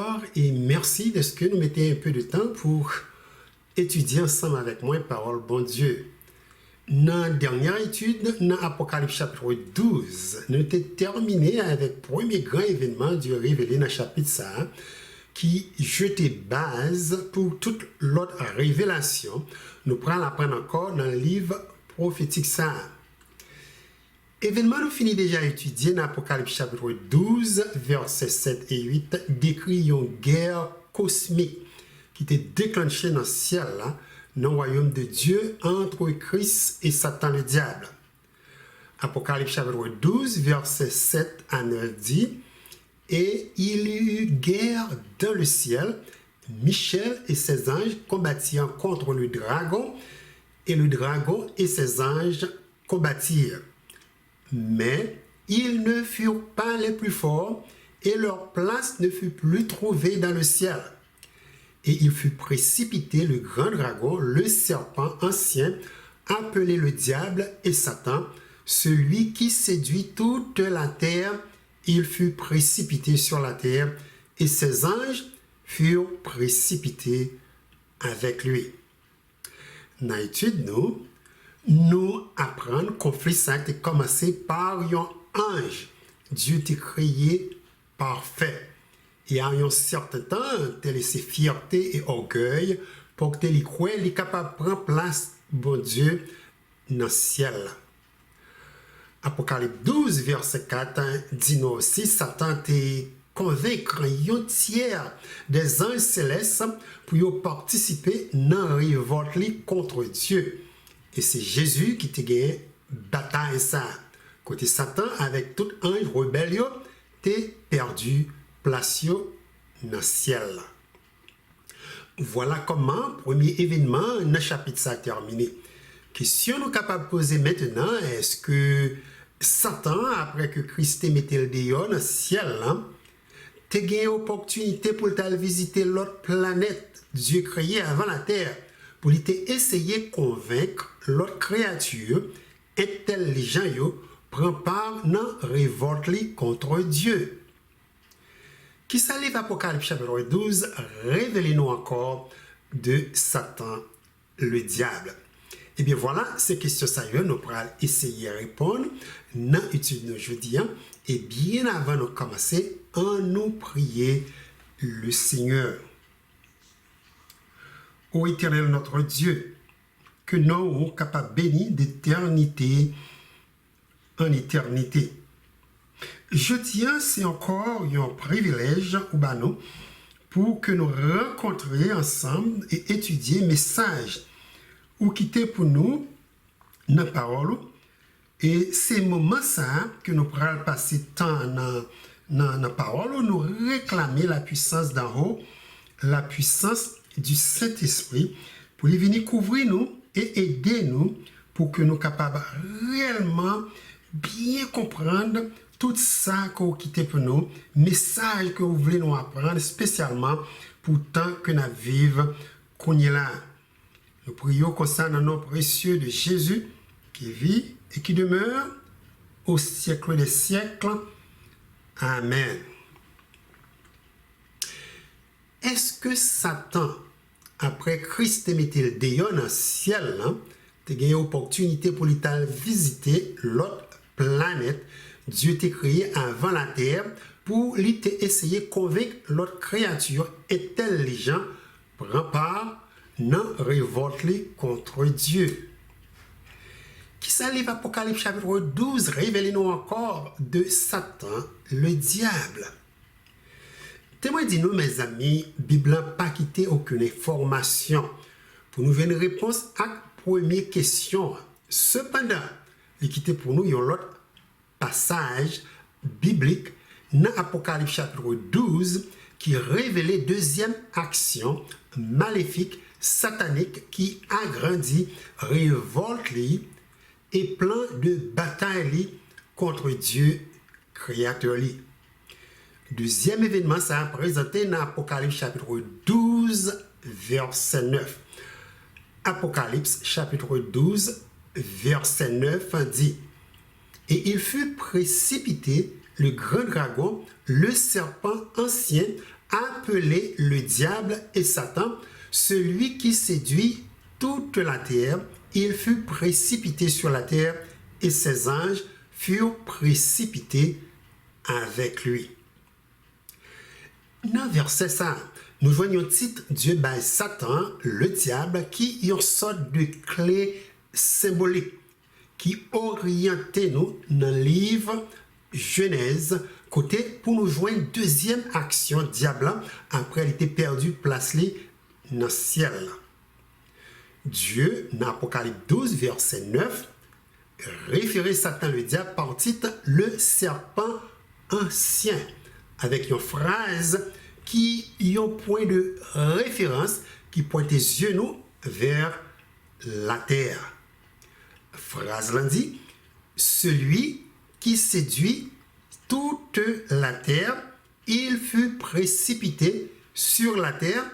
Bonsoir et merci de ce que nous mettez un peu de temps pour étudier ensemble avec moi la parole bon Dieu. Dans la dernière étude, dans Apocalypse chapitre 12, nous avons terminé avec le premier grand événement Dieu révélé dans le chapitre ça, qui jetait base pour toute l'autre révélation. Nous prenons la prendre encore dans le livre prophétique ça. Événement nous finit déjà étudié dans Apocalypse chapitre 12, versets 7 et 8, décrit une guerre cosmique qui était déclenchée dans le ciel, là, dans le royaume de Dieu, entre Christ et Satan le diable. Apocalypse chapitre 12, versets 7 à 9 dit, « Et il y eut guerre dans le ciel, Michel et ses anges combattirent contre le dragon, et le dragon et ses anges combattirent. Mais ils ne furent pas les plus forts, et leur place ne fut plus trouvée dans le ciel. Et il fut précipité le grand dragon, le serpent ancien, appelé le diable et Satan, celui qui séduit toute la terre. Il fut précipité sur la terre, et ses anges furent précipités avec lui. » Dans l'étude, nous apprenons que le conflit ça a été commencé par un ange. Dieu t'a créé parfait. Et à un certain temps, tu as laissé fierté et orgueil pour que tu crois qu'il est capable de prendre place, bon Dieu, dans le ciel. Apocalypse 12, verset 4, dit nous aussi, Satan t'a convaincre un tiers des anges célestes pour participer dans la révolte contre Dieu. Et c'est Jésus qui t'a gagné bataille ça. Côté Satan, avec tout ange rebelle, t'es perdu place dans le ciel. Voilà comment le premier événement dans le chapitre ça a terminé. Question nous capable de poser maintenant, est-ce que Satan, après que Christ ait mis le dehors dans le ciel, t'as gagné l'opportunité pour aller visiter l'autre planète Dieu créé avant la terre, pour essayer de convaincre l'autre créature intelligente prend part dans la révolte contre Dieu. Qui s'allie Apocalypse chapitre 12, révélez-nous encore de Satan, le diable. Et bien voilà, ces questions nous allons essayer de répondre dans l'étude de aujourd'hui. Et bien avant de commencer, on nous prier le Seigneur. Ô Éternel notre Dieu, que nous sommes capables de bénir d'éternité en éternité. Je tiens, c'est encore un privilège pour que nous rencontrions ensemble et étudier messages ou quitter pour nous nos paroles. Et ces moments ça que nous pourrons passer temps dans la parole, nous réclamer la puissance d'en haut, la puissance du Saint-Esprit pour venir couvrir nous et aider nous pour que nous soyons capables réellement bien comprendre tout ça que vous quittez pour nous, message que vous voulez nous apprendre spécialement pour le temps que nous vivons qu'on est là. Nous prions concernant nos précieux de Jésus qui vit et qui demeure au siècle des siècles. Amen. Est-ce que Satan, après Christ mettait le dehors dans le ciel, tu as gagné l'opportunité pour lui visiter l'autre planète Dieu t'a créé avant la terre pour lui essayer de convaincre l'autre créature intelligente prend part dans la révolte contre Dieu. Qui s'allie Apocalypse chapitre 12, révélez-nous encore de Satan, le diable. Témoin dis-nous, mes amis, Bible n'a pas quitté aucune information pour nous donner une réponse à la première question. Cependant, il quitté pour nous un autre passage biblique dans Apocalypse chapitre 12 qui révélait deuxième action maléfique satanique qui agrandit, révolte et plan de bataille contre Dieu créateur. Deuxième événement, ça a présenté dans Apocalypse chapitre 12, verset 9. Apocalypse chapitre 12, verset 9 dit « Et il fut précipité le grand dragon, le serpent ancien, appelé le diable et Satan, celui qui séduit toute la terre. Il fut précipité sur la terre et ses anges furent précipités avec lui. Dans verset ça, nous voyons le titre Dieu by Satan, le diable, qui est une sorte de clé symbolique qui orientait nous dans le livre Genèse, côté pour nous joindre une deuxième action diable après elle était perdue, place dans le ciel. Dieu, dans Apocalypse 12, verset 9, référait Satan le diable par titre le serpent ancien, avec une phrase qui est un point de référence qui pointe les yeux nous vers la terre. Phrase là dit, celui qui séduit toute la terre, il fut précipité sur la terre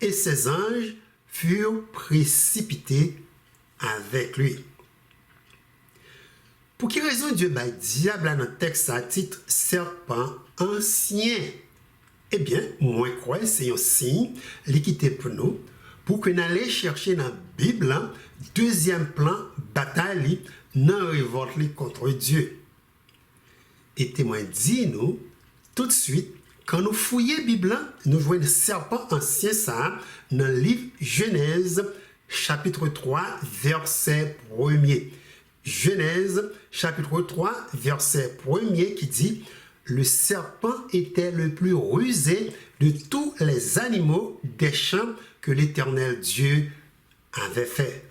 et ses anges furent précipités avec lui. Pour quelle raison Dieu bat diable dans le texte à titre serpent ancien? Eh bien, moi je crois que c'est un signe l'équité pour nous, pour que nous allions chercher dans la Bible, deuxième plan, bataille, dans révolte contre Dieu. Et témoin dit nous, tout de suite, quand nous fouillons la Bible, nous voyons le serpent ancien ça dans le livre Genèse, chapitre 3, verset 1er. Genèse, chapitre 3, verset 1er qui dit « Le serpent était le plus rusé de tous les animaux des champs que l'Éternel Dieu avait fait. »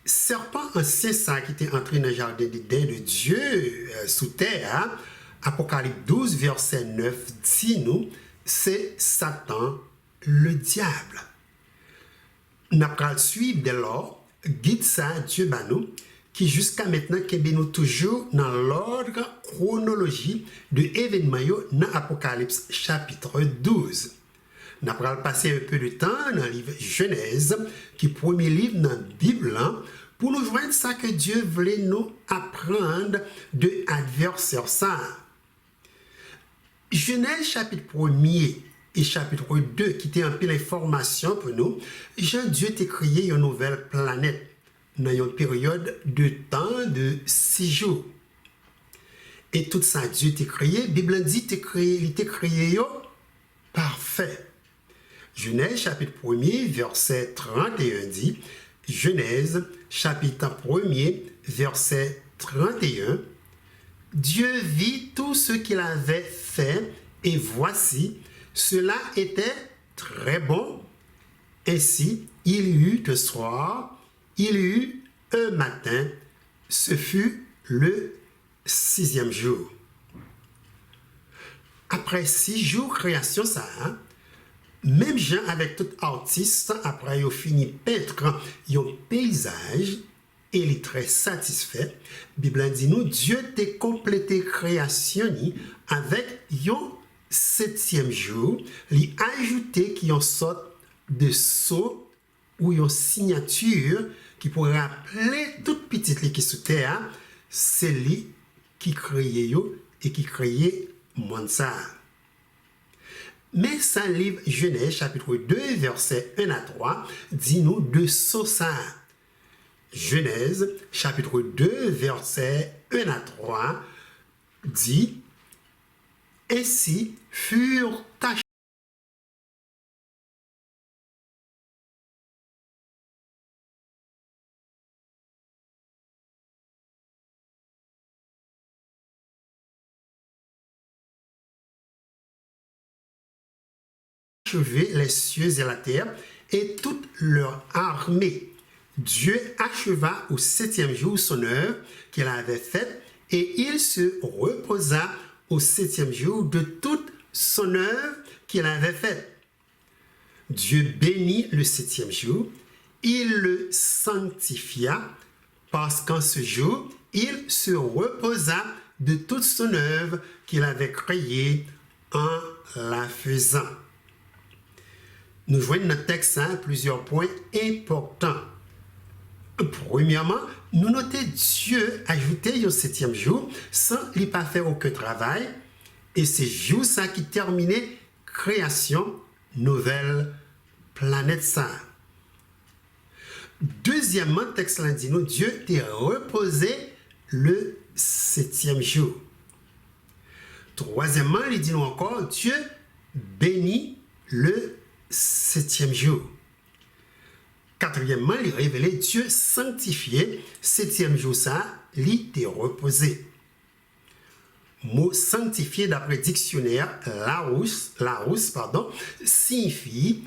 Serpent ancien ça qui était entré dans le jardin d'Éden de Dieu sous terre, Apocalypse 12, verset 9 dit nous, c'est Satan le diable. Nous allons suivre dès lors, guide ça Dieu banou, qui jusqu'à maintenant qui nous toujours dans l'ordre chronologie de événements dans Apocalypse chapitre 12. Nous allons passer un peu de temps dans le livre Genèse, qui est le premier livre dans la Bible, pour nous joindre ça que Dieu voulait nous apprendre de adversaire ça. Genèse chapitre 1er et chapitre 2, qui était un peu l'information pour nous, Jean-Dieu t'a créé une nouvelle planète dans une période de temps de 6 jours. Et tout ça, Dieu t'a créé, la Bible dit il t'a créé parfait. Genèse chapitre 1er, verset 31 dit, Genèse chapitre 1er, verset 31, Dieu vit tout ce qu'il avait fait et voici, cela était très bon. Ainsi, il y eut le soir, il y eut un matin, ce fut le 6e jour. Après 6 jours, création ça, même gens avec tout artiste, après ils ont fini peindre un paysage, et il est très satisfait. La Bible dit nous, Dieu t'a complété création avec un 7e jour, il a ajouté qu'il y a une sorte de sceau ou une signature qui pourrait rappeler toute petite qui sous terre, c'est lui qui créait et qui créait monde ça. Mais ça livre Genèse chapitre 2 verset 1 à 3 dit nous de ça. Genèse chapitre 2 verset 1 à 3 dit ainsi furent achevés les cieux et la terre et toute leur armée. Dieu acheva au 7e jour son œuvre qu'il avait faite et il se reposa au 7e jour de toute son œuvre qu'il avait faite. Dieu bénit le 7e jour, il le sanctifia parce qu'en ce jour, il se reposa de toute son œuvre qu'il avait créée en la faisant. Nous voyons dans notre texte plusieurs points importants. Premièrement, nous notons Dieu ajouter au 7e jour sans lui pas faire aucun travail. Et c'est jour ça qui terminait création, nouvelle planète ça. Deuxièmement, le texte dit nous, Dieu t'a reposé le 7e jour. Troisièmement, il dit nous encore, Dieu bénit le 7e jour. Quatrièmement, il révélait Dieu sanctifié, 7e jour ça, il t'a reposé. Mot sanctifié d'après dictionnaire Larousse, signifie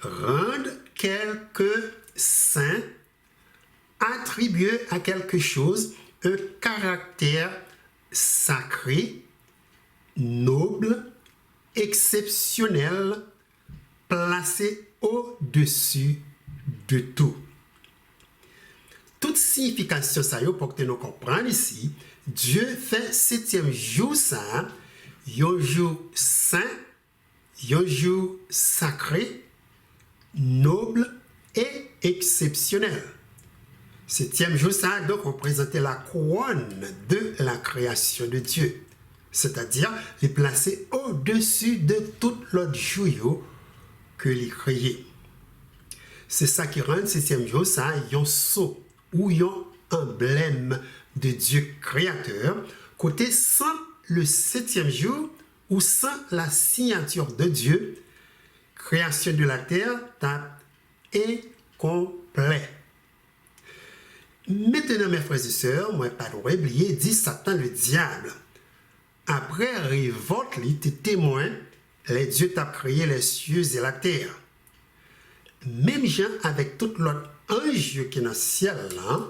rendre quelque saint, attribuer à quelque chose un caractère sacré, noble, exceptionnel, placé au-dessus de tout. Toute signification ça yo pour que nous comprenions ici, Dieu fait 7e jour ça, un jour saint, un jour sacré, noble et exceptionnel. 7e jour ça donc représentait la couronne de la création de Dieu, c'est-à-dire les placer au-dessus de tout l'autre jour que les créé. C'est ça qui rend 7e jour ça un sceau ou un emblème de Dieu créateur, côté sans le 7e jour ou sans la signature de Dieu, création de la terre est complet. Maintenant, mes frères et sœurs, moi pas de oublier, dit Satan le diable. Après révolte, il était témoin, les dieux t'ont créé les cieux et la terre. Même gens avec tout l'autre ange qui est dans le ciel là,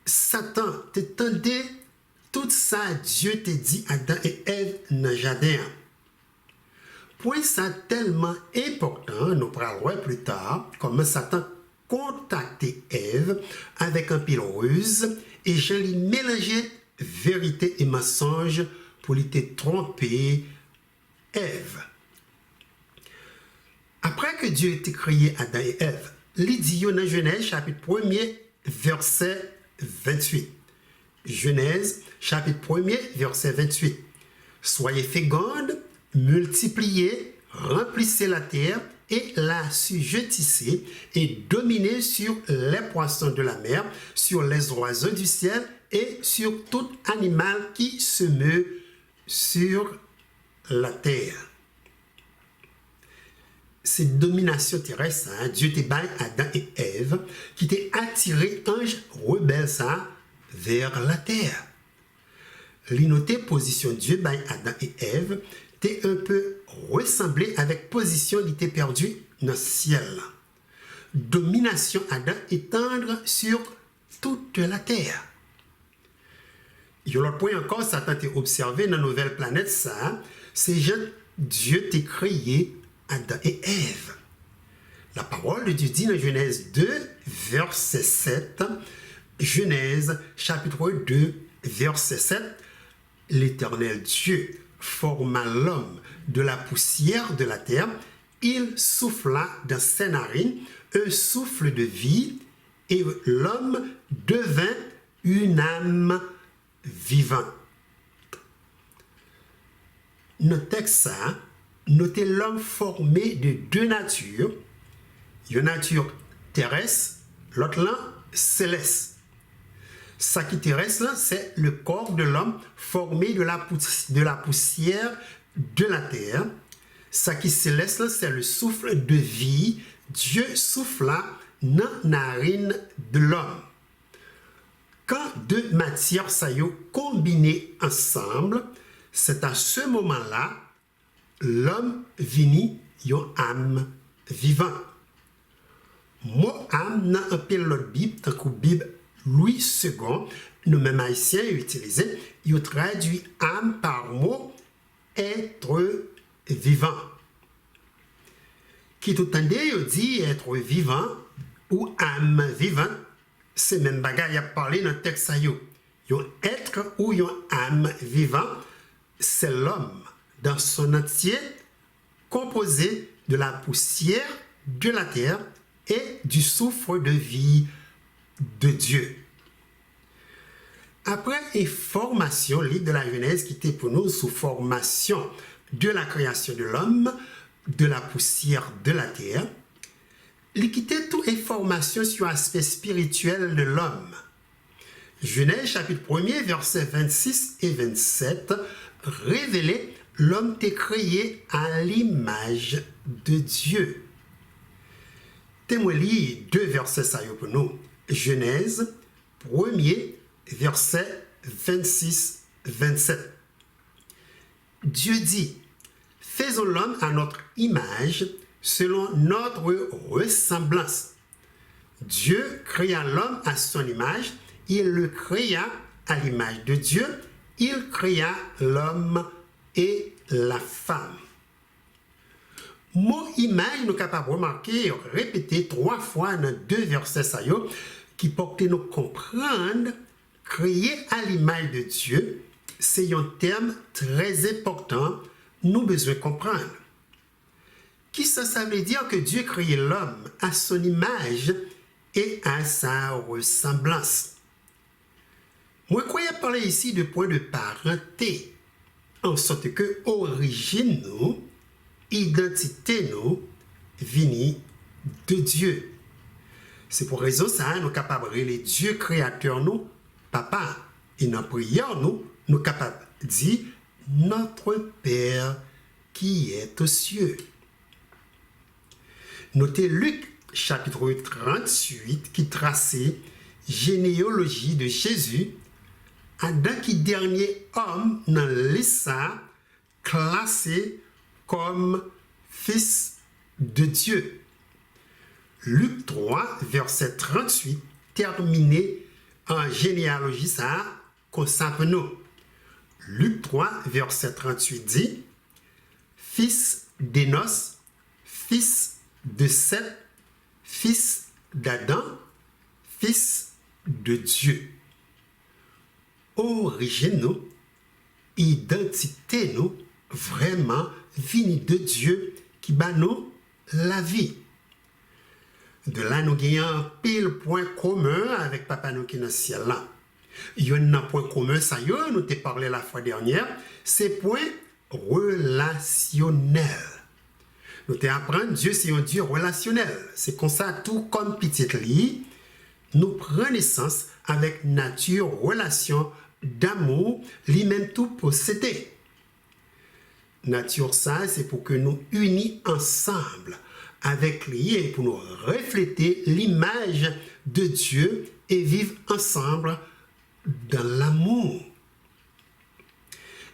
Satan t'entendait tout ça, Dieu t'a dit Adam et Ève dans le jardin. Point ça tellement important, nous parlerons plus tard, comment Satan contactait Ève avec un pile ruse et je lui mélangeais vérité et mensonge pour lui tromper Ève. Après que Dieu ait créé Adam et Ève, il dit dans Genèse chapitre 1er verset 28. Genèse chapitre 1er verset 28. Soyez fécondes, multipliez, remplissez la terre et la sujettissez et dominez sur les poissons de la mer, sur les oiseaux du ciel et sur tout animal qui se meut sur la terre. Cette domination terrestre, hein, Dieu t'a baillé Adam et Ève, qui t'a attiré ange rebelle ça vers la terre. L'innoté position Dieu baillé Adam et Ève t'est un peu ressemblé avec position qui t'est perdue dans le ciel. Domination Adam étendre sur toute la terre. Et l'autre point encore, Satan t'a observé dans la nouvelle planète ça, c'est que Dieu t'a créé Adam et Ève. La parole de Dieu dit dans Genèse 2, verset 7, Genèse chapitre 2, verset 7, l'Éternel Dieu forma l'homme de la poussière de la terre, il souffla dans ses narines un souffle de vie, et l'homme devint une âme vivante. Notre texte, notez l'homme formé de deux natures, une nature terrestre, l'autre là, céleste. Ça qui terrestre là, c'est le corps de l'homme formé de la poussière de la terre. Ça qui céleste là, c'est le souffle de vie. Dieu souffla dans la narine de l'homme. Quand deux matières sont combinées ensemble, c'est à ce moment-là l'homme vini une âme vivante. Mot âme dans un pile l'autre Bible, tant que Bible Louis II, nous mêmes haïtiens utilisés, il traduit âme par mot être vivant. Qui tout entendez, il dit être vivant ou âme vivante, c'est même bagaille à parler dans le texte. Un être ou une âme vivant, c'est l'homme dans son entier, composé de la poussière de la terre et du souffle de vie de Dieu. Après une formation, livre de la Genèse qui était pour nous sous formation de la création de l'homme, de la poussière de la terre, il quittait toute information sur l'aspect spirituel de l'homme. Genèse chapitre 1er, versets 26 et 27, révélait l'homme était créé à l'image de Dieu. Témoin lit deux versets ça pour nous. Genèse 1er, verset 26-27. Dieu dit, faisons l'homme à notre image, selon notre ressemblance. Dieu créa l'homme à son image, il le créa à l'image de Dieu, il créa l'homme et la femme. Mot image, nous sommes capables de remarquer, répéter 3 fois dans 2 versets qui portent nous comprendre, créer à l'image de Dieu, c'est un terme très important, nous besoin comprendre. Qui ça veut dire que Dieu créé l'homme à son image et à sa ressemblance. Moi, croyais parler ici de point de parenté, en sorte que origine nous, identité nous, vient de Dieu. C'est pour raison ça, nous sommes capables de les Dieu créateur nous, papa, et dans la prière nous sommes capables de dire notre Père qui est aux cieux. Notez Luc chapitre 38 qui traçait généalogie de Jésus, Adam qui dernier homme dans l'Issa classé comme fils de Dieu. Luc 3, verset 38, terminé en généalogie, ça concerne nous. Luc 3, verset 38 dit, fils d'Énos, fils de Seth, fils d'Adam, fils de Dieu. Origine nous, identité nous, vraiment vini de Dieu qui bat nous la vie. De là, nous gagnons un pile point commun avec papa nous qui est dans le ciel là. Il y a un point commun, ça y est, nous t'ai parlé la fois dernière, c'est point relationnel. Nous t'ai appris, Dieu c'est un Dieu relationnel. C'est comme ça, tout comme petite lit, nous prenons naissance avec nature, relation, d'amour, lui-même tout possédé. Nature ça, c'est pour que nous unis ensemble avec lui et pour nous refléter l'image de Dieu et vivre ensemble dans l'amour.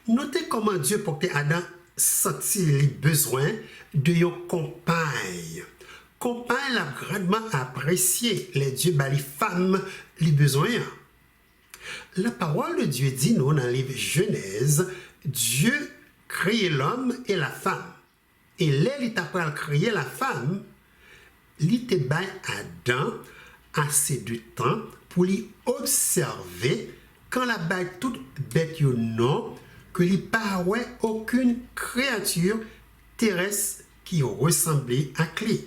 Notez comment Dieu portait Adam sentir les besoins de une compagne. Compagne l'a grandement apprécié. Les dieux les femmes les besoins. La parole de Dieu dit nous dans le livre Genèse, Dieu créer l'homme et la femme. Et là, il t'a pas créer la femme, il t'a bail Adam assez de temps pour lui observer quand la baille toute bête ou non, que lui paraît aucune créature terrestre qui ressemblait à lui.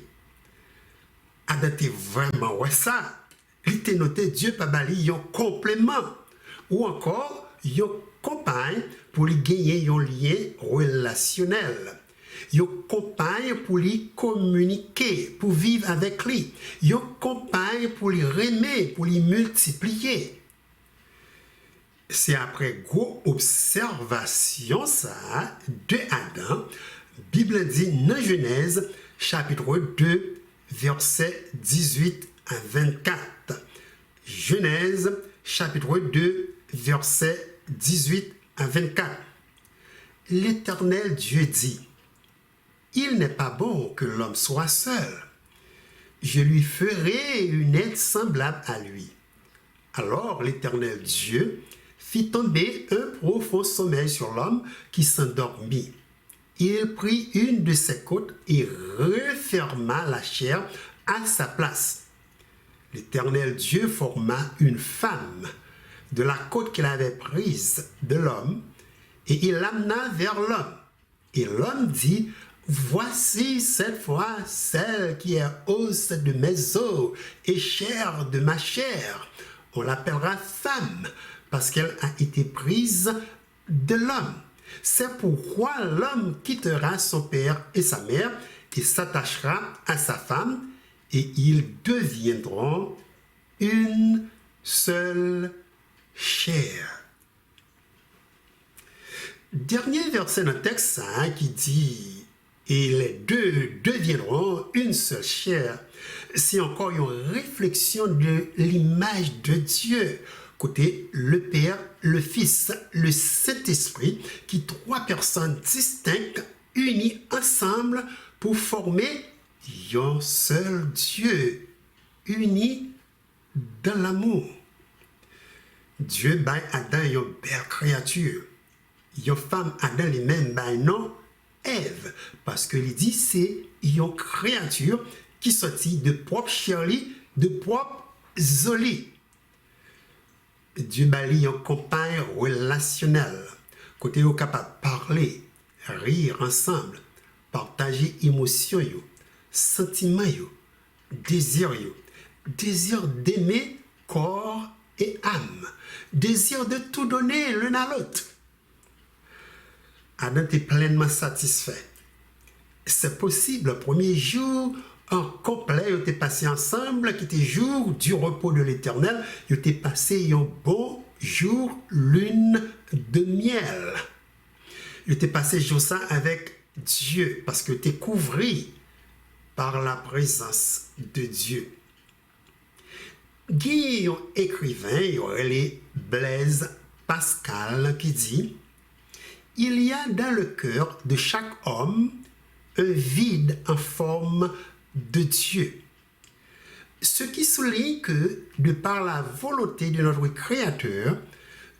Adam était vraiment ouais ça. Il t'a noté Dieu pas bali un complément ou encore un compagne pour lui gagner un lien relationnel. Une compagne pour lui communiquer, pour vivre avec lui. Une compagne pour lui aimer, pour lui multiplier. C'est après gros observation ça de Adam, Bible dit dans Genèse chapitre 2 verset 18 à 24. Genèse chapitre 2 verset 18 à 24. L'Éternel Dieu dit, il n'est pas bon que l'homme soit seul. Je lui ferai une aide semblable à lui. Alors l'Éternel Dieu fit tomber un profond sommeil sur l'homme qui s'endormit. Il prit une de ses côtes et referma la chair à sa place. L'Éternel Dieu forma une femme de la côte qu'il avait prise de l'homme et il l'amena vers l'homme. Et l'homme dit, voici cette fois celle qui est os de mes os et chair de ma chair. On l'appellera femme parce qu'elle a été prise de l'homme. C'est pourquoi l'homme quittera son père et sa mère et s'attachera à sa femme, et ils deviendront une seule chair. Dernier verset dans le texte qui dit « Et les deux deviendront une seule chair », c'est encore une réflexion de l'image de Dieu. Côté le Père, le Fils, le Saint-Esprit, qui trois personnes distinctes, unies ensemble pour former un seul Dieu, unis dans l'amour. Dieu baille Adam une belle créature. Une femme Adam les mêmes baille non Ève, parce que il dit c'est une créature qui sortit de propre chair, de propre zoli. Dieu baille une compagne relationnelle, côté vous capable de parler, rire ensemble, partager émotions, sentiments, désir d'aimer corps et âme, désir de tout donner l'un à l'autre. Adam était pleinement satisfait. C'est possible, le premier jour en complet, ils étaient passés ensemble, qui était jour du repos de l'Éternel, ils étaient passés un beau jour, lune de miel. Ils étaient passés jour ça avec Dieu, parce que étaient couverts par la présence de Dieu. Guy, écrivain, il y aurait les Blaise Pascal qui dit « Il y a dans le cœur de chaque homme un vide en forme de Dieu. » Ce qui souligne que, de par la volonté de notre Créateur,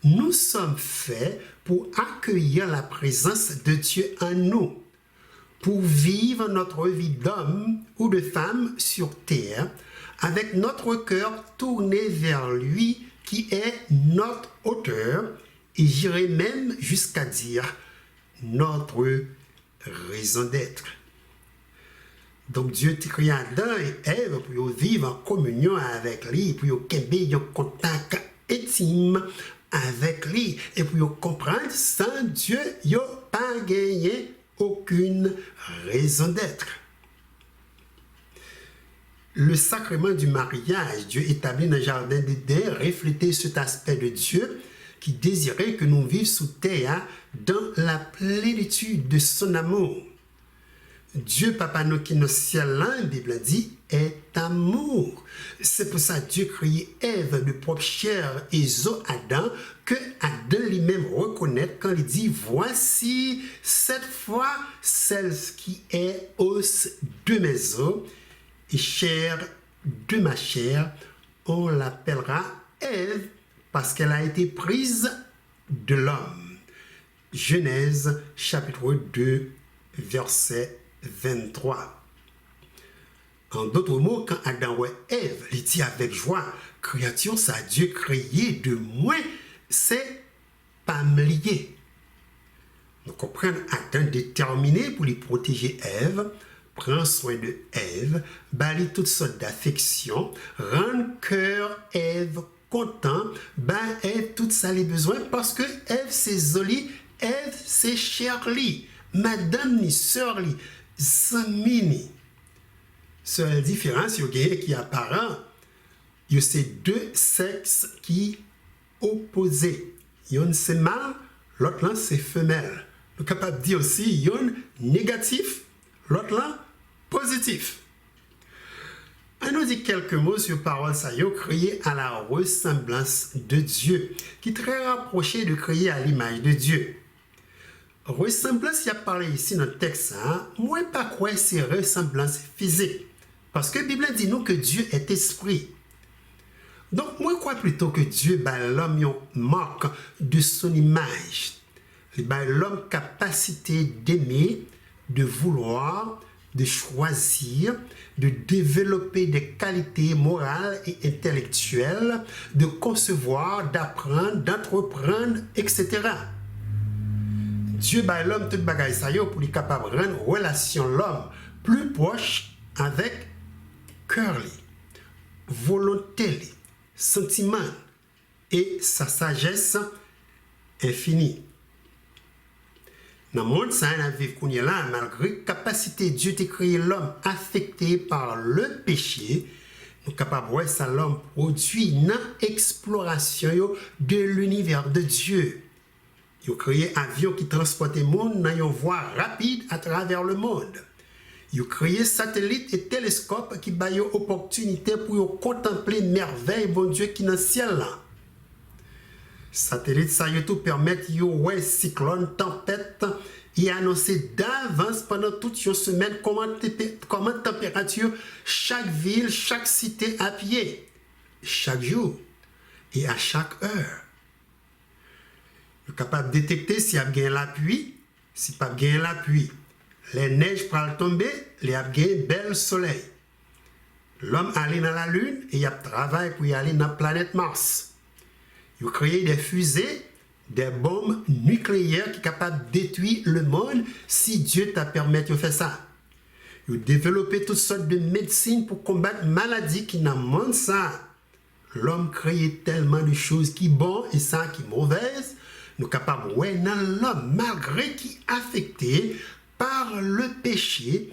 nous sommes faits pour accueillir la présence de Dieu en nous, pour vivre notre vie d'homme ou de femme sur terre, avec notre cœur tourné vers lui qui est notre auteur, et j'irai même jusqu'à dire notre raison d'être. Donc Dieu t'a créé Adam et Ève pour vivre en communion avec lui, pour qu'il un contact intime avec lui, et pour comprendre sans Dieu, il n'y a pas gagné aucune raison d'être. Le sacrement du mariage, Dieu établi dans le jardin d'Éden, reflétait cet aspect de Dieu qui désirait que nous vivions sous terre dans la plénitude de son amour. Dieu, Papa nous qui est dans le ciel, la Bible dit, est amour. C'est pour ça que Dieu créé Ève de propre chair et zo Adam, que Adam lui-même reconnaît quand il dit, voici cette fois celle qui est os de mes os et chair de ma chair, on l'appellera Ève parce qu'elle a été prise de l'homme. Genèse chapitre 2, verset 23. En d'autres mots, quand Adam voit Ève, il dit avec joie, créature, ça a Dieu créé de moi, c'est pas me lier. Nous comprenons Adam déterminé pour lui protéger Ève, prend soin de Ève, bâlit toutes sortes d'affections, rend cœur Ève content, Ève tout ça les besoins parce que Ève c'est joli, Ève c'est Shirley, madame ni sœur li, zamini. Seule différence qui est apparent, il y a ces deux sexes qui opposés. Yon c'est mâle, l'autre là c'est femelle. Nous sommes capables de dire aussi yon négatif, l'autre là positif. On nous dit quelques mots sur parole ça yo créé à la ressemblance de Dieu, qui est très rapproché de créer à l'image de Dieu. Ressemblance, il y a parlé ici dans le texte, moi pas quoi c'est ressemblance physique. Parce que la Bible dit nous que Dieu est esprit. Donc moi crois plutôt que Dieu bat l'homme une marque de son image. Il bat l'homme capacité d'aimer, de vouloir, de choisir, de développer des qualités morales et intellectuelles, de concevoir, d'apprendre, d'entreprendre, etc. Dieu bat l'homme tout bagaille ça yo pour lui capable de rendre relation l'homme plus proche avec cœur, volonté, sentiment et sa sagesse infinie. Dans le monde, ça a vivre qu'on est là, malgré la capacité de Dieu de créer l'homme affecté par le péché, nous sommes capables de voir ça l'homme produit une exploration de l'univers de Dieu. Il a créé un avion qui transporte le monde dans une voie rapide à travers le monde. Il a créé satellites et télescopes qui donnent opportunité pour contempler merveille bon Dieu qui est dans le ciel là. Satellites, ça tout permettre de voir cyclone, tempête et annoncer d'avance pendant toute une semaine comment température chaque ville, chaque cité à pied, chaque jour et à chaque heure. Il est capable de détecter s'il y a bien la pluie, s'il n'y a pas bien la pluie. Les neiges pour tomber, il y a bien bel soleil. L'homme allait dans la lune et il a travaillé pour y aller dans la planète Mars. Il a créé des fusées, des bombes nucléaires qui sont capables de détruire le monde si Dieu t'a permis de faire ça. Il a développé toutes sortes de médecines pour combattre maladies qui n'ont pas ça. L'homme crée tellement de choses qui sont bonnes et ça qui sont mauvaises. Nous sommes capables de voir dans l'homme, malgré qu'il est affecté par le péché,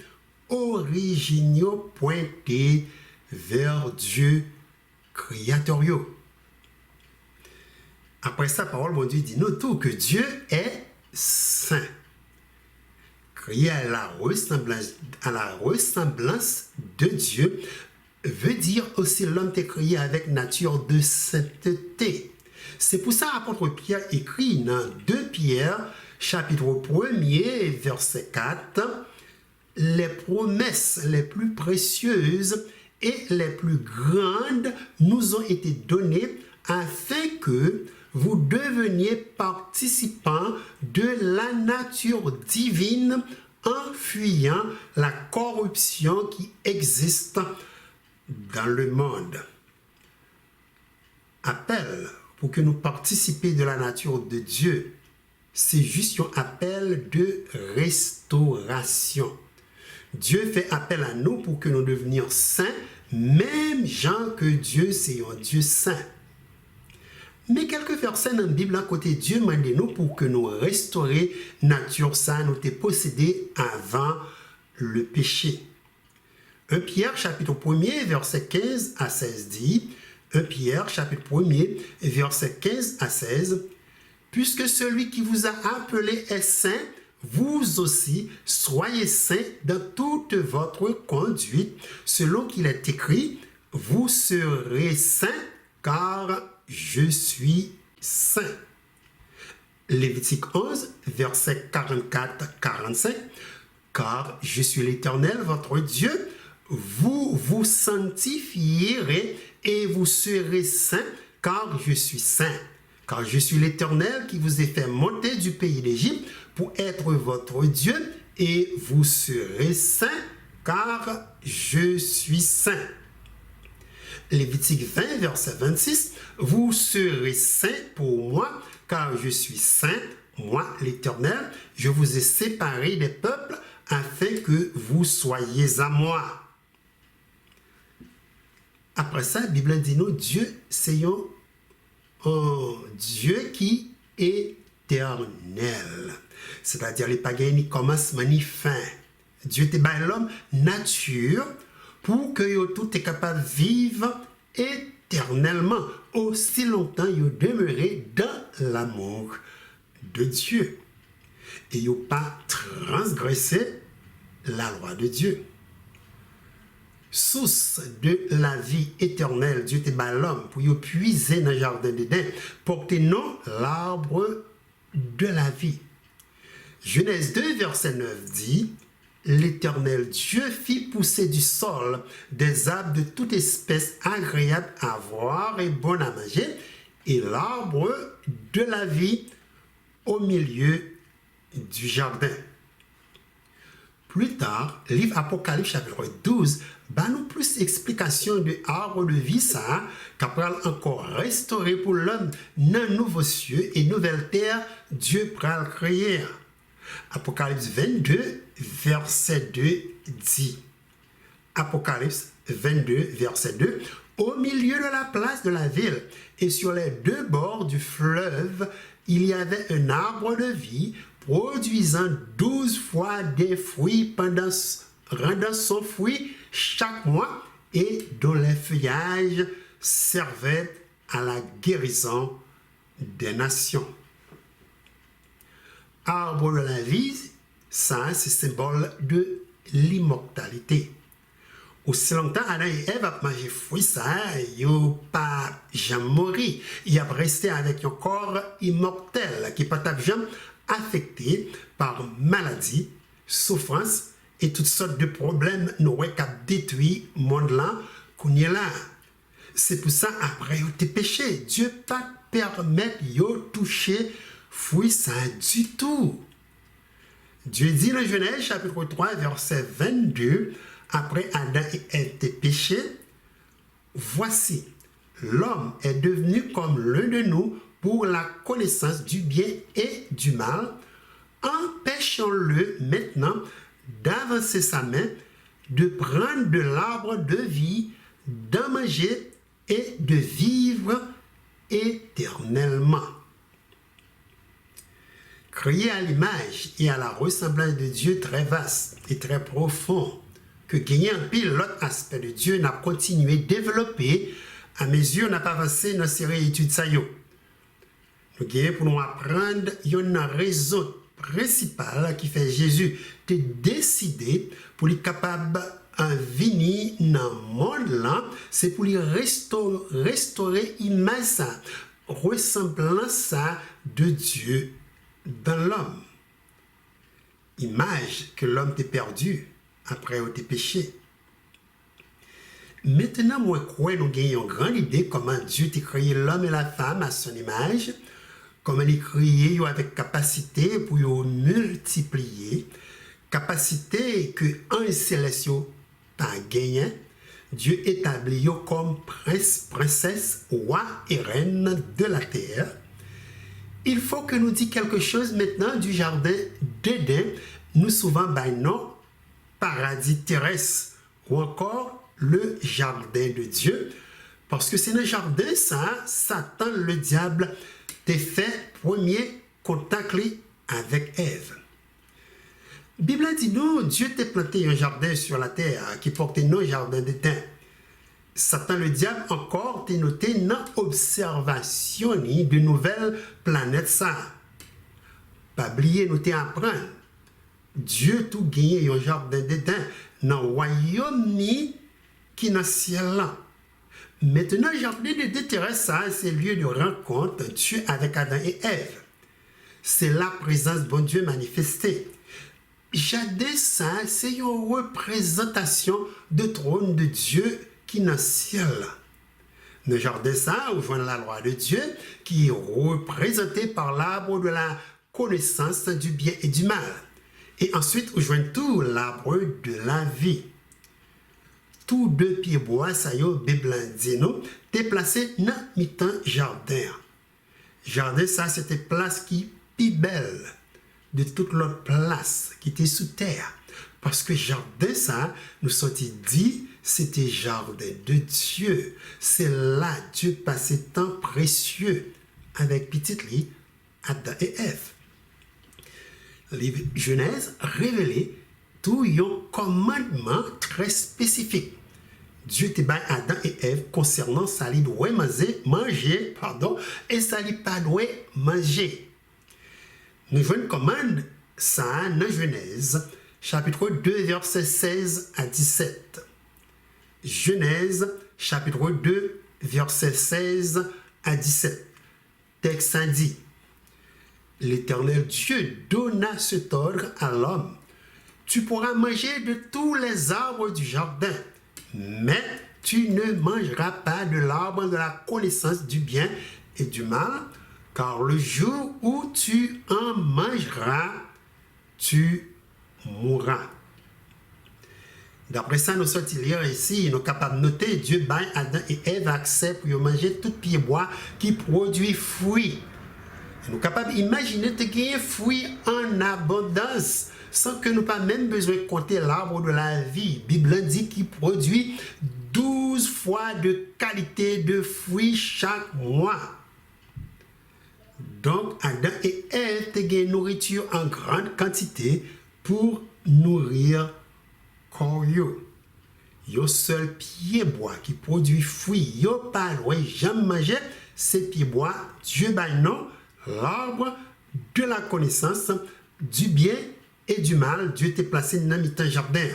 originaux pointés vers Dieu créateur. Après ça, la parole de Dieu dit nous tout que Dieu est saint. Créé à la ressemblance de Dieu veut dire aussi l'homme est créé avec nature de sainteté. C'est pour ça l'apôtre Pierre écrit dans 2 Pierre, chapitre 1er, verset 4, les promesses les plus précieuses et les plus grandes nous ont été données afin que vous deveniez participants de la nature divine en fuyant la corruption qui existe dans le monde. Appel pour que nous participions de la nature de Dieu, c'est juste un appel de restauration. Dieu fait appel à nous pour que nous devenions saints, même gens que Dieu, c'est un Dieu saint. Mais quelques versets dans la Bible, à côté Dieu demande nous pour que nous restaurions nature sainte, nous t'es possédé avant le péché. 1 Pierre, chapitre 1er, verset 15 à 16 dit, 1 Pierre, chapitre 1er, verset 15 à 16, puisque celui qui vous a appelé est saint, vous aussi soyez saints dans toute votre conduite, selon qu'il est écrit, vous serez saints, car je suis saint. Lévitique 11, verset 44-45, car je suis l'Éternel, votre Dieu, vous vous sanctifierez et vous serez saints, car je suis saint. Car je suis l'Éternel qui vous ai fait monter du pays d'Égypte pour être votre Dieu, et vous serez saints, car je suis saint. Lévitique 20, verset 26, vous serez saints pour moi, car je suis saint, moi l'Éternel, je vous ai séparés des peuples afin que vous soyez à moi. Après ça, la Bible dit nous, Dieu, c'est un Dieu qui est éternel. C'est-à-dire, les païens ni commencement ni fin. Dieu te bat l'homme nature pour que tout est capable de vivre éternellement, aussi longtemps il demeuré dans l'amour de Dieu. Et il n'a pas transgressé la loi de Dieu. Source de la vie éternelle, Dieu te bat l'homme pour y puiser dans le jardin d'Éden, porter non l'arbre de la vie. Genèse 2, verset 9 dit, l'Éternel Dieu fit pousser du sol des arbres de toute espèce agréables à voir et bon à manger, et l'arbre de la vie au milieu du jardin. Plus tard, livre Apocalypse chapitre 12 va nous plus explication de l'arbre de vie ça, qu'après encore restaurer pour l'homme dans nouveaux cieux et nouvelle terre, Dieu pourra le créer. Apocalypse 22, verset 2 dit, Apocalypse 22, verset 2, au milieu de la place de la ville et sur les deux bords du fleuve, il y avait un arbre de vie produisant 12 fois des fruits rendant son fruit chaque mois et dont les feuillages servaient à la guérison des nations. Arbre de la vie, ça c'est symbole de l'immortalité. Aussi longtemps Adam et Ève ont mangé fruit ça, ils n'ont pas jamais mourir. Ils ont resté avec un corps immortel qui ne peut pas jamais affecté par maladie, souffrance et toutes sortes de problèmes qui ont détruit le monde là qu'on est là. C'est pour ça après ils ont péché. Dieu pas permettre de toucher fruit ça du tout. Dieu dit dans Genèse chapitre 3 verset 22, après Adam et Ève étaient péchés, voici, l'homme est devenu comme l'un de nous pour la connaissance du bien et du mal. Empêchons-le maintenant d'avancer sa main, de prendre de l'arbre de vie, d'en manger et de vivre éternellement. Créé à l'image et à la ressemblance de Dieu très vaste et très profond, que gagner un pile l'autre aspect de Dieu n'a continué à développer à mesure n'a pas avancé dans ces études. Nous gagnons pour nous apprendre une raison principale qui fait Jésus de décider pour être capable de venir dans le monde là, c'est pour lui restaurer l'image, ressemblance de Dieu dans l'homme. Image que l'homme t'a perdu après tes péchés. Maintenant, moi, crois nous gagnons une grande idée comment Dieu t'a créé l'homme et la femme à son image, comment il a créé avec capacité pour multiplier, capacité que un céleste pas gagné. Dieu établit comme prince, princesse, roi et reine de la terre. Il faut que nous disions quelque chose maintenant du jardin d'Éden, nous souvent by nom paradis terrestre ou encore le jardin de Dieu, parce que c'est le jardin ça, Satan le diable t'a fait premier contact avec Ève. La Bible dit nous, Dieu t'a planté un jardin sur la terre qui portait nos jardins d'Éden. Satan le diable encore t'a noté dans l'observation de nouvelles planètes ça. Pas oublier nous t'apprendre. Dieu tout gagné un jardin d'Éden dans le royaume qui est dans le ciel là. Maintenant, le jardin d'Éden terrestre, c'est le lieu de rencontre Dieu avec Adam et Ève. C'est la présence de bon Dieu manifestée. Jardin ça, c'est une représentation du trône de Dieu qui est dans le ciel là. Le jardin ça, on voit la loi de Dieu qui est représentée par l'arbre de la connaissance du bien et du mal. Et ensuite, on joint tout l'arbre de la vie. Tous deux pieds bois, ça y est, Bible dit nous, t'es placé dans mi-temps jardin. Jardin, ça, c'était place qui plus belle de toute l'autre place qui était sous terre. Parce que jardin, ça, nous sommes dit, c'était jardin de Dieu. C'est là Dieu passait temps précieux avec petite lit, Adam et Ève. Les Genèse révélait tout un commandement très spécifique. Dieu te bat Adam et Ève concernant ça li doit manger, et ça li pas doit manger. Nous voyons une commande ça dans Genèse chapitre 2 verset 16 à 17. Genèse chapitre 2 verset 16 à 17. Texte dit: L'Éternel Dieu donna cet ordre à l'homme. Tu pourras manger de tous les arbres du jardin, mais tu ne mangeras pas de l'arbre de la connaissance du bien et du mal, car le jour où tu en mangeras, tu mourras. D'après ça, nous sommes lire ici, nous sommes capables de noter Dieu baille Adam et Ève accès pour manger tout pied bois qui produit fruit. Nous sommes capables d'imaginer de gagner fruit en abondance sans que nous pas même besoin de compter l'arbre de la vie. La Bible dit qu'il produit 12 fois de qualité de fruits chaque mois. Donc, Adam et Ève te gagnent nourriture en grande quantité pour nourrir corps yo. Yo seul pied bois qui produit fruit, yo pas loin jamais manger, c'est pied bois, Dieu bail non, l'arbre de la connaissance du bien et du mal, Dieu t'a placé dans le jardin.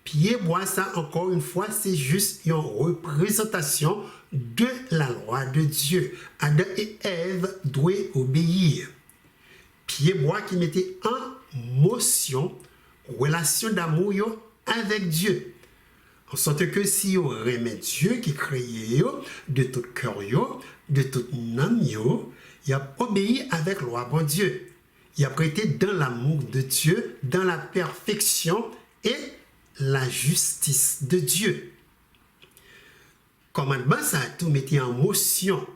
Pied bois, ça encore une fois, c'est juste une représentation de la loi de Dieu. Adam et Ève doivent obéir. Pied bois qui mettait en motion relation d'amour avec Dieu. En sorte que si vous remet Dieu qui créé de tout cœur, de toute âme, il a obéi avec loi bon Dieu. Il a prêté dans l'amour de Dieu, dans la perfection et la justice de Dieu. Commandement, ça a tout mis en motion.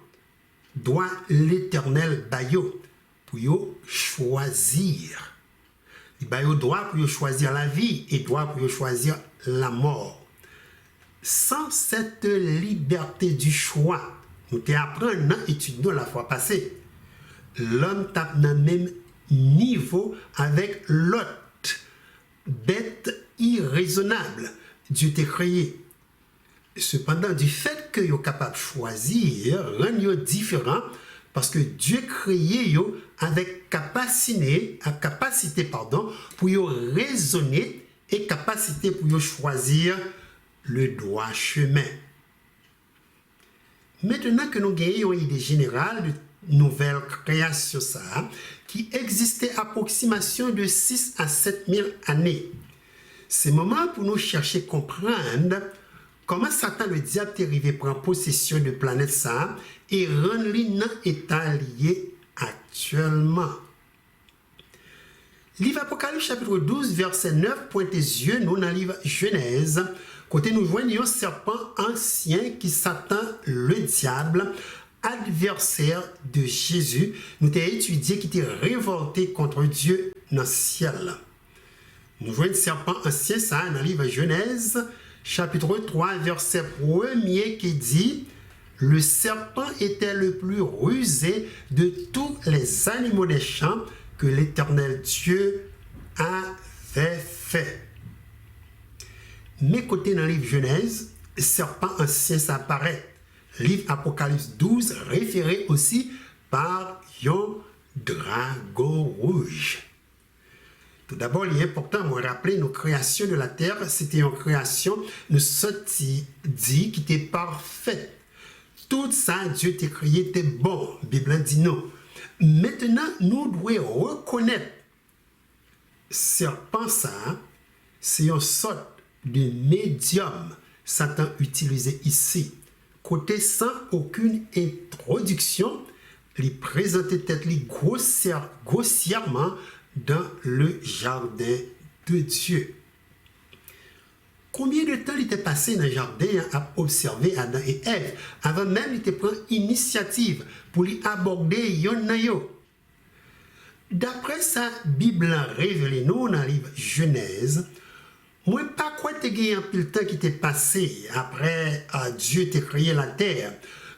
Doit l'Éternel bayo pour yo choisir. Il bayo droit pour yo choisir la vie et droit pour yo choisir la mort. Sans cette liberté du choix, nous t'apprenons dans l'étude la fois passée. L'homme tape dans le même niveau avec l'autre bête irraisonnable. Dieu t'a créé. Cependant, du fait que vous êtes capable de choisir, rend différent parce que Dieu créé yo avec capacité pour yo raisonner et capacité pour yo choisir le droit chemin. Maintenant que nous gagnons une idée générale de nouvelle création ça, qui existait à approximation de 6 à 7 000 années, c'est le moment pour nous chercher à comprendre comment Satan le diable est arrivé prendre possession de la planète ça et rendre dans l'état lié actuellement. Livre Apocalypse chapitre 12 verset 9 pointe les yeux nous dans le livre Genèse côté nous voyons un serpent ancien qui Satan le diable adversaire de Jésus nous avons étudié qui était révolté contre Dieu dans le ciel. Nous voyons un serpent ancien ça dans le livre Genèse chapitre 3 verset 1er qui dit le serpent était le plus rusé de tous les animaux des champs que l'Éternel Dieu avait fait. Mais côté dans le livre Genèse, serpent ancien ça apparaît. Livre Apocalypse 12 référé aussi par un dragon rouge. Tout d'abord, il est important de rappeler nos créations de la terre, c'était une création, nous sorti dit qui était parfaite. Tout ça, Dieu t'a créé, était bon. La Bible dit non. Maintenant, nous devons reconnaître serpent ça, c'est une sorte de médium Satan utilisé ici. Côté sans aucune introduction, il présentait tête grossièrement dans le jardin de Dieu. Combien de temps il était passé dans le jardin à observer Adam et Ève avant même il prendre initiative pour lui aborder yo? D'après sa Bible révélée nous dans le livre Genèse, moi pas quoi te gagné un peu le temps qui t'est passé après Dieu t'a créé la terre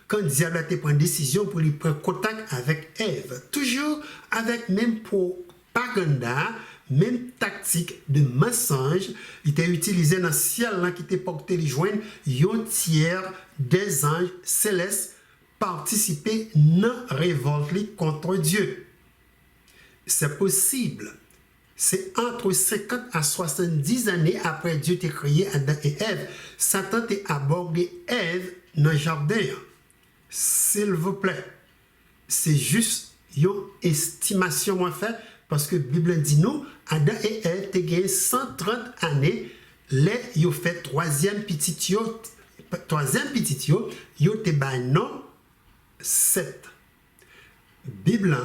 quand le diable a pris une décision pour lui prendre contact avec Ève, toujours avec même propagande, même tactique de mensonge, il était utilisé dans le ciel là, qui était porté les joindre un tiers des anges célestes participer dans la révolte contre Dieu. C'est possible. C'est entre 50 à 70 années après Dieu t'a créé Adam et Ève, Satan t'a abordé Ève dans le jardin. S'il vous plaît, c'est juste une estimation moi fait parce que la Bible dit nous, Adam et Ève ont gagné 130 années, les ils ont fait troisième petit yo, ils ont été non 7. Bible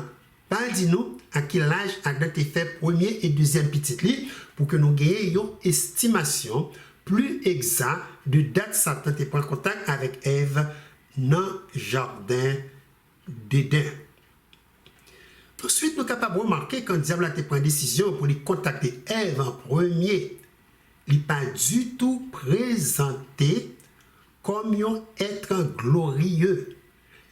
pas dit nous à quel âge Adam a fait premier et deuxième petit lit pour que nous gagnions une estimation plus exacte de date Satan a pris contact avec Ève dans le jardin d'Éden. Ensuite, nous sommes capables de remarquer quand le diable a pris une décision pour lui contacter Ève en premier, il n'est pas du tout présenté comme un être glorieux.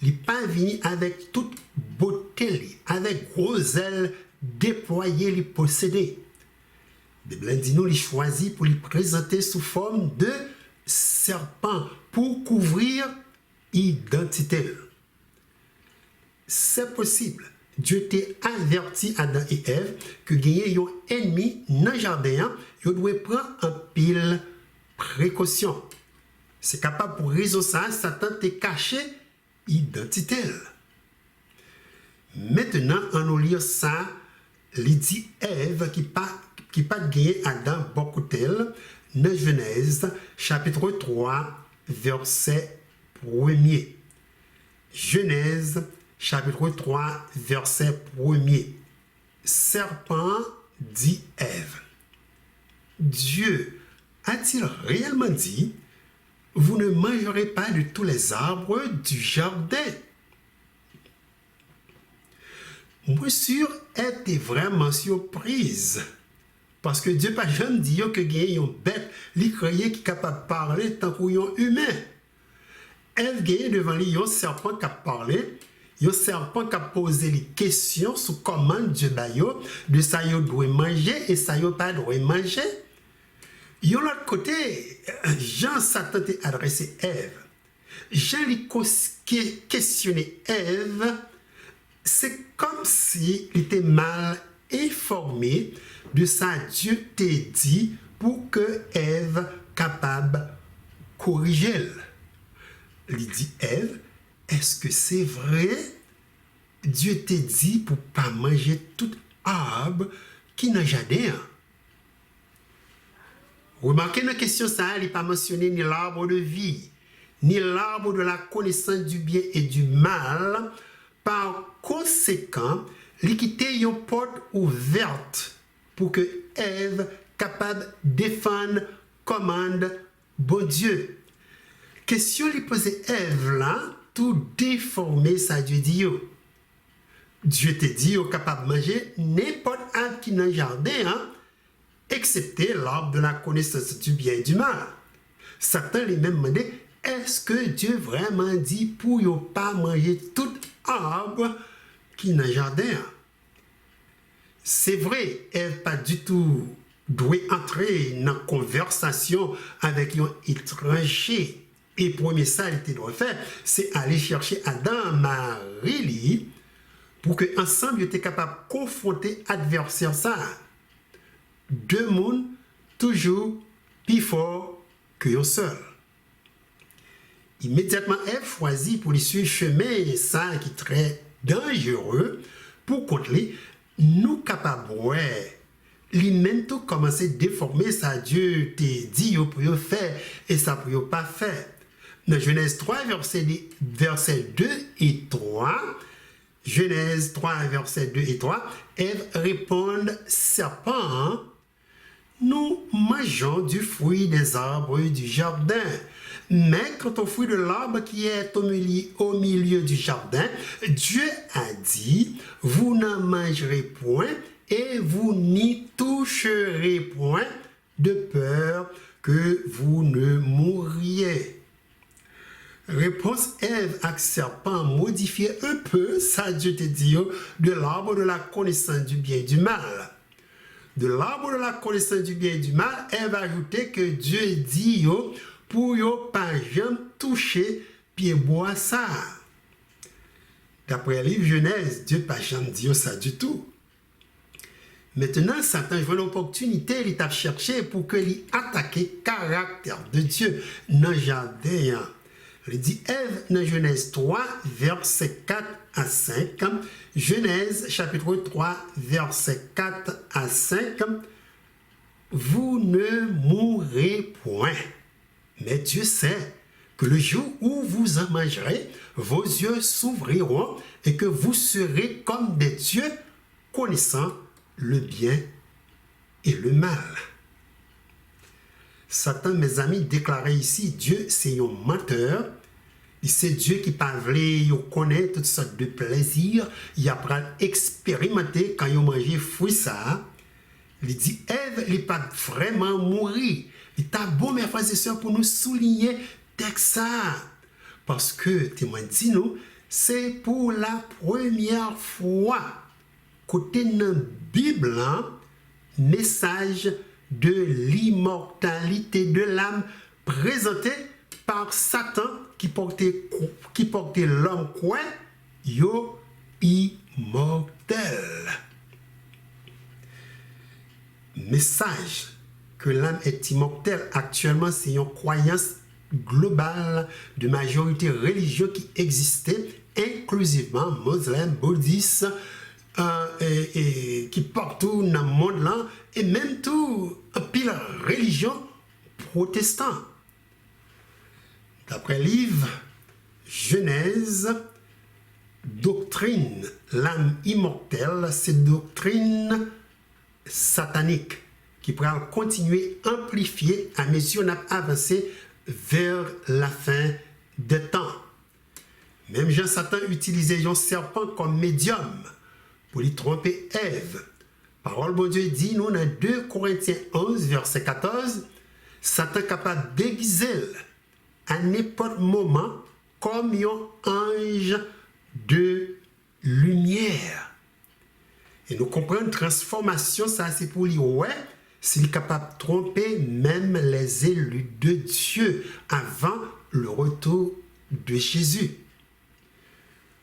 il n'est pas venu avec toute beauté, avec gros ailes déployées, les posséder. La Bible dit nous, il choisit pour lui présenter sous forme de serpent pour couvrir l'identité. C'est possible. Dieu t'a averti Adam et Ève que gagner un ennemi dans le jardin, ils doivent prendre un pile précaution. C'est capable pour raison ça, Satan t'a caché l'identité. Maintenant, on nous lit ça, il dit Ève qui pas gagné Adam beaucoup tel, dans Genèse, chapitre 3, verset 1er. Genèse, chapitre 3, verset 1er. Serpent dit Ève. Dieu a-t-il réellement dit, vous ne mangerez pas de tous les arbres du jardin? Moi sûr, était vraiment surprise. Parce que Dieu n'a jamais dit que il y a une bête, qui est capable de parler tant qu'il y a un humain. Elle gagne devant lui un serpent qui a parlé, un serpent qui a posé les questions sur comment Dieu de ça il doit manger et ça il pas doit manger. De l'autre côté, Jean Satan t'a adressé Ève. Jean lui questionné Ève. C'est comme si il était mal informé de ça Dieu t'a dit pour que Ève capable de corriger. Il dit Ève, est-ce que c'est vrai? Dieu t'a dit pour pas manger tout arbre qui n'a jardin. Remarquez dans la question ça, il n'est pas mentionné ni l'arbre de vie, ni l'arbre de la connaissance du bien et du mal. Par conséquent, il quitte une porte ouverte pour que Ève capable de défendre commande bon Dieu. Question lui posée Ève là, tout déformé ça Dieu dit yo. Dieu te dit yo capable de manger n'importe arbre qui dans le jardin, hein, excepté l'arbre de la connaissance du bien et du mal. Satan lui même demandé, est-ce que Dieu vraiment dit pour ne pas manger tout arbre qui est dans le jardin? C'est vrai, elle n'a pas du tout doit entrer dans une conversation avec un étranger. Et le premier ça, il doit faire, c'est aller chercher Adam, Marie, pour que ensemble ils étaient capables de confronter l'adversaire ça. Deux mondes toujours plus forts que un seul. Immédiatement, Ève choisit pour lui suivre chemin ça qui est très dangereux pour contre lui, nous capables ouais, lui-même tout commencer à déformer ça Dieu t'a dit pour faire et ça pour pas faire. Dans Genèse 3 verset 2 et 3, Genèse 3 verset 2 et 3, Ève répond serpent, nous mangeons du fruit des arbres du jardin. Mais quant au fruit de l'arbre qui est au milieu du jardin, Dieu a dit, vous n'en mangerez point et vous n'y toucherez point de peur que vous ne mouriez. Réponse Ève avec serpent modifié un peu, ça Dieu te dit, de l'arbre de la connaissance du bien et du mal. De l'arbre de la connaissance du bien et du mal, Ève a ajouté que Dieu dit pour ne pas jamais toucher pied bois ça. D'après le livre Genèse, Dieu n'a pas jamais dit ça du tout. Maintenant, Satan voit l'opportunité, il t'a cherché pour que lui attaque le caractère de Dieu dans le jardin. Il dit Ève dans Genèse 3, verset 4 à 5. Genèse chapitre 3, verset 4 à 5. Vous ne mourrez point. Mais Dieu sait que le jour où vous en mangerez, vos yeux s'ouvriront et que vous serez comme des dieux connaissant le bien et le mal. Satan, mes amis, déclarait ici, Dieu c'est un menteur. C'est Dieu qui parle, il connaît toutes sortes de plaisirs. Il apprend à expérimenter quand il mange fruit ça. Il dit, Ève, il n'est pas vraiment mourir. Il est bon, mes frères et sœurs, pour nous souligner texte ça. Parce que, témoin dit nous, c'est pour la première fois côté dans la Bible, message de l'immortalité de l'âme présenté par Satan qui portait l'homme quoi yo immortel. Message que l'âme est immortelle actuellement, c'est une croyance globale de majorité religieuse qui existait, inclusivement musulmans, bouddhistes, qui partout dans le monde là, et même tout un pile religion protestant. D'après le livre Genèse, doctrine, l'âme immortelle, c'est doctrine satanique qui pourra continuer à amplifier à mesure qu'on a avancé vers la fin des temps. Même Jean Satan utilisait un serpent comme médium pour lui tromper Ève. Parole bon Dieu dit nous dans 2 Corinthiens 11 verset 14, Satan est capable de déguiser à n'importe moment comme un ange de lumière. Et nous comprenons transformation, ça c'est pour lui, ouais, s'il est capable de tromper même les élus de Dieu avant le retour de Jésus.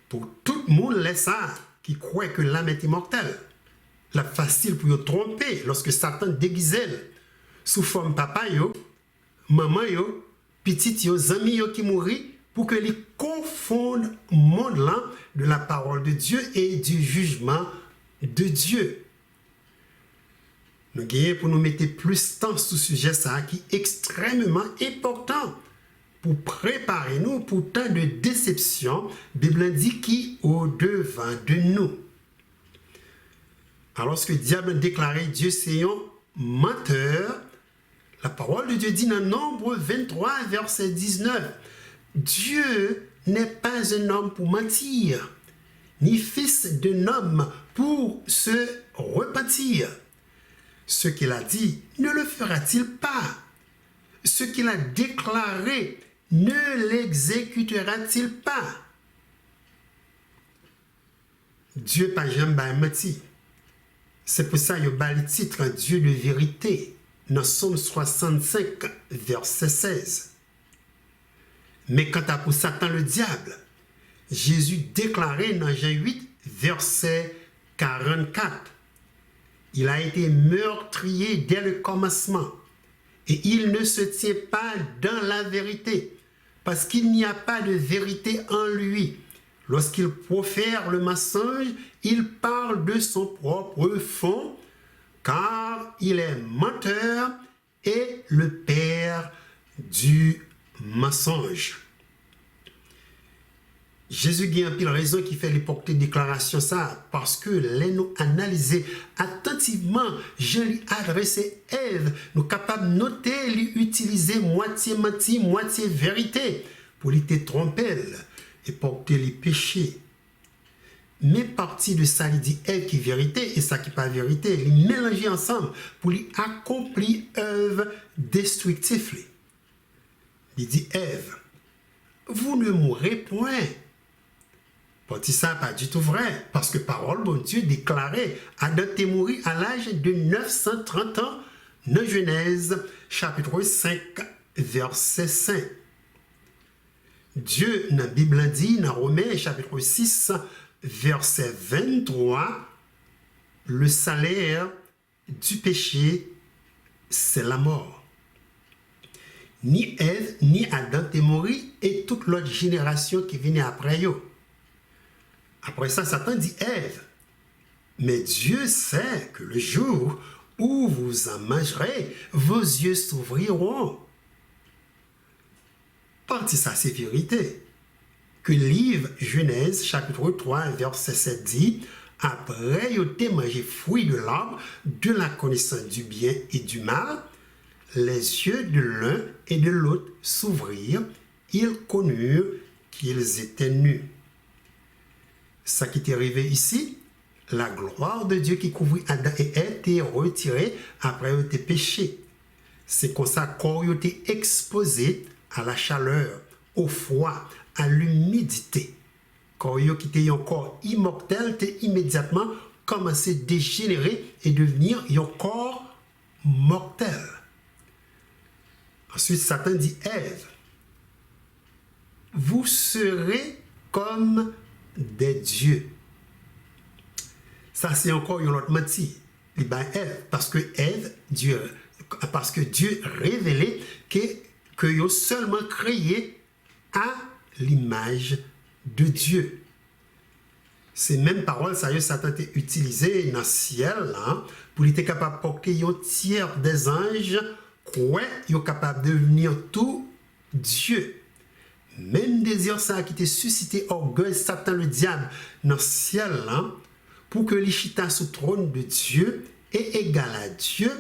Pour tout le monde, les ça qui croit que l'âme est immortelle, la facile pour le tromper lorsque Satan déguisait sous forme papa yo, maman yo, petit yo, amis yo qui mourit pour que les confondent monde là de la parole de Dieu et du jugement de Dieu. Nous gagnons pour nous mettre plus de temps sur ce sujet ça qui est extrêmement important pour préparer nous pour tant de déceptions, Bible dit qui au devant de nous. Alors que le diable a déclaré Dieu c'est un menteur, la parole de Dieu dit dans Nombre 23 verset 19, Dieu n'est pas un homme pour mentir, ni fils d'un homme pour se repentir. Ce qu'il a dit, ne le fera-t-il pas? Ce qu'il a déclaré, ne l'exécutera-t-il pas? Dieu pas jamais menti. C'est pour ça qu'il y a le titre Dieu de vérité dans Somme 65, verset 16. Mais quant à pour Satan le diable, Jésus déclarait dans Jean 8, verset 44, il a été meurtrier dès le commencement et il ne se tient pas dans la vérité parce qu'il n'y a pas de vérité en lui. Lorsqu'il profère le mensonge, il parle de son propre fond car il est menteur et le père du mensonge. Jésus a une pile raison qui fait les porter déclaration ça parce que les nous analyser attentivement, je lui adressé Ève, nous capables de noter, lui utiliser moitié menti, moitié vérité pour lui te tromper et porter les péchés. Mais partie de ça, il dit Ève qui est vérité et ça qui n'est pas vérité, les mélanger ensemble pour lui accomplir œuvre destructive. Il dit Ève, vous ne mourrez point. Partie ça pas du tout vrai, parce que parole bon Dieu déclarait Adam est mort à l'âge de 930 ans dans Genèse chapitre 5 verset 5. Dieu dans la Bible dit dans Romains chapitre 6 verset 23, le salaire du péché c'est la mort. Ni Ève ni Adam est mort et toute l'autre génération qui venait après eux. Après ça, Satan dit Ève, mais Dieu sait que le jour où vous en mangerez, vos yeux s'ouvriront. Partie ça, c'est vérité. Que livre Genèse, chapitre 3, verset 7 dit, après vous avez mangé fruit de l'arbre de la connaissance du bien et du mal, les yeux de l'un et de l'autre s'ouvrirent, ils connurent qu'ils étaient nus. Ça qui est arrivé ici, la gloire de Dieu qui couvrit Adam et Ève était retirée après avoir été péché. C'est comme ça qu'on a été exposé à la chaleur, au froid, à l'humidité. corps qui était un corps immortel, t'es immédiatement commencé à dégénérer et devenir un corps mortel. Ensuite, Satan dit Ève, vous serez comme des dieux. Ça, c'est encore une autre menti. Eh bien, Ève, parce que Dieu révélait que vous seulement créé à l'image de Dieu. Ces mêmes paroles, ça y est, Satan a utilisé dans le ciel hein, pour être capable de porter un tiers des anges, quoi, il est capable de devenir tout Dieu. Même désir ça qui était suscité orgueil, Satan le diable dans le ciel, hein, pour que l'Ichita sous trône de Dieu est égal à Dieu,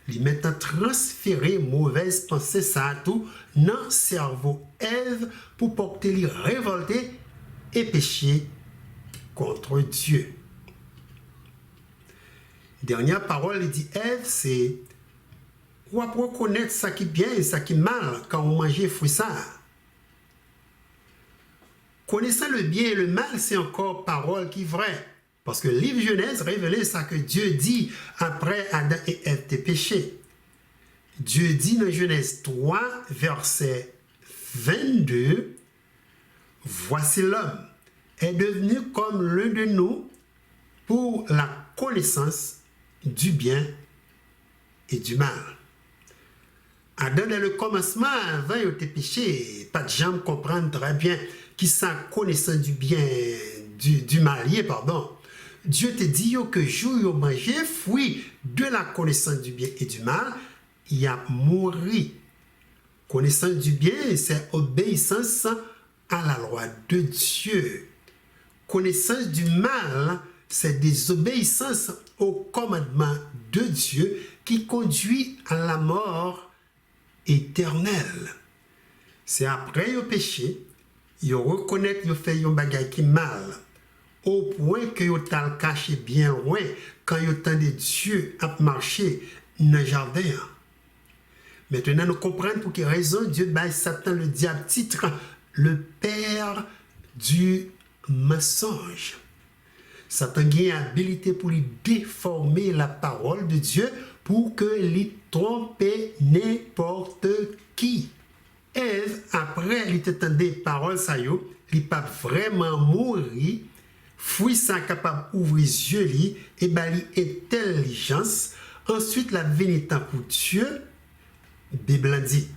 lui mettant transférer mauvaise pensée ça tout dans le cerveau Ève pour porter les révolter et pécher contre Dieu. Dernière parole, il dit Ève, c'est on va reconnaître ça qui est bien et ça qui est mal quand on mange fruit ça. Connaissant le bien et le mal, c'est encore parole qui est vraie. Parce que le livre Genèse révèle ça que Dieu dit après Adam et Ève étaient péchés. Dieu dit dans Genèse 3, verset 22, voici l'homme est devenu comme l'un de nous pour la connaissance du bien et du mal. Adam, dès le commencement, avant il était péché, pas de gens comprendre très bien qui ça connaissant du bien, du mal, pardon. Dieu te dit que jour où manger fruit de la connaissance du bien et du mal, il a mouru. Connaissance du bien, c'est obéissance à la loi de Dieu. Connaissance du mal, c'est désobéissance au commandement de Dieu qui conduit à la mort éternelle. C'est après le péché, il reconnaît qu'il fait un bagage qui est mal, au point que il t'a caché bien loin quand il entendait Dieu à marcher dans le jardin. Maintenant, nous comprenons pour quelle raison Dieu baille Satan le diable titre le père du mensonge. Satan a une habilité pour lui déformer la parole de Dieu pour que lui trompe n'importe qui. Ève, après, il entendait paroles ça yo, il pas vraiment mourir, fruit ça capable d'ouvrir les yeux et bali intelligence. Ensuite, la venue temps pour Dieu, Bible dit,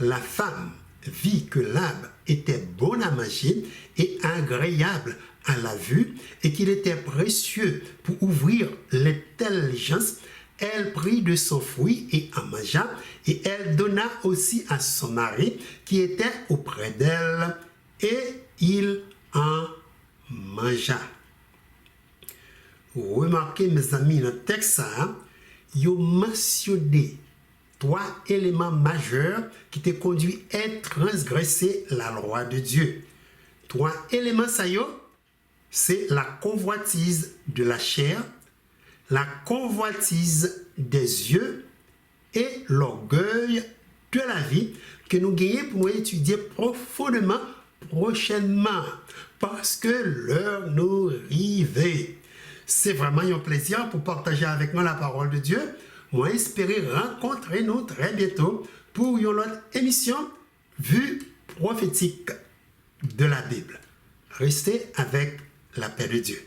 la femme vit que l'arbre était bon à manger et agréable à la vue et qu'il était précieux pour ouvrir l'intelligence. Elle prit de son fruit et en mangea, et elle donna aussi à son mari qui était auprès d'elle, et il en mangea. Remarquez, mes amis, dans le texte, il a mentionné 3 éléments majeurs qui te conduisent à transgresser la loi de Dieu. 3 éléments, ça y est, c'est la convoitise de la chair, la convoitise des yeux et l'orgueil de la vie que nous gagnons pour nous étudier profondément prochainement parce que l'heure nous arrive. C'est vraiment un plaisir pour partager avec nous la parole de Dieu. Moi, espérer rencontrer nous très bientôt pour une autre émission Vue prophétique de la Bible. Restez avec la paix de Dieu.